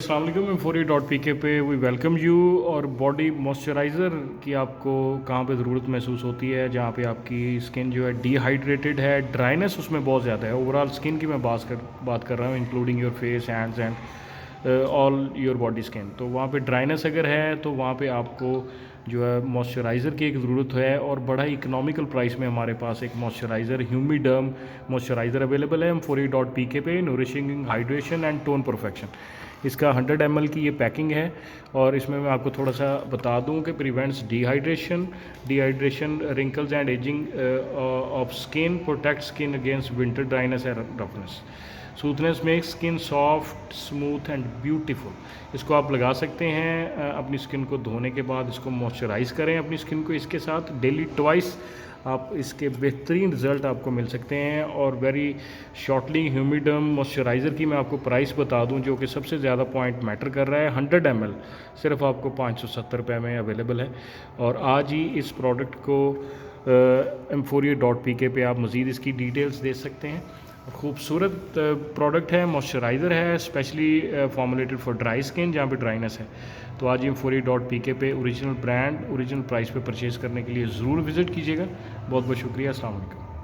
अस्सलाम वालेकुम Infori.pk पे वी वेलकम यू। और बॉडी मॉइस्चराइज़र की आपको कहाँ पे ज़रूरत महसूस होती है, जहाँ पे आपकी स्किन जो है डिहाइड्रेटेड है, ड्राइनेस उसमें बहुत ज़्यादा है। ओवरऑल स्किन की मैं बात कर रहा हूँ, including your face, hands and all your body skin. तो वहाँ पे ड्राइनेस अगर है तो वहाँ पे आपको जो है मॉइस्चराइज़र की एक ज़रूरत है, और बड़ा ही इकोनॉमिकल प्राइस में हमारे पास एक मॉइस्चराइज़र ह्यूमिडर्म मॉइस्चराइज़र अवेलेबल है Infori.pk पे, नूरिशिंग हाइड्रेशन एंड टोन परफेक्शन। इसका 100 ml की ये पैकिंग है, और इसमें मैं आपको थोड़ा सा बता दूं कि prevents dehydration wrinkles and ageing of skin, protect skin against winter dryness and roughness, smoothness make skin soft smooth and beautiful. इसको आप लगा सकते हैं अपनी स्किन को धोने के बाद। इसको मॉइस्चराइज़ करें अपनी स्किन को इसके साथ डेली ट्वाइस, आप इसके बेहतरीन रिज़ल्ट आपको मिल सकते हैं। और वेरी शॉर्टली ह्यूमिडर्म मॉइस्चराइज़र की मैं आपको प्राइस बता दूं, जो कि सबसे ज़्यादा पॉइंट मैटर कर रहा है। 100 ml सिर्फ आपको 570 रुपये में अवेलेबल है। और आज ही इस प्रोडक्ट को Infori.pk पे आप मज़ीद इसकी डिटेल्स दे सकते हैं। खूबसूरत प्रोडक्ट है, मॉइस्चराइज़र है, specially formulated for dry skin जहाँ पे ड्राइनेस है। तो आज Infori.pk पे ओरिजिनल ब्रांड ओरिजिनल प्राइस पे परचेज़ करने के लिए ज़रूर विज़िट कीजिएगा। बहुत बहुत शुक्रिया। अस्सलाम वालेकुम।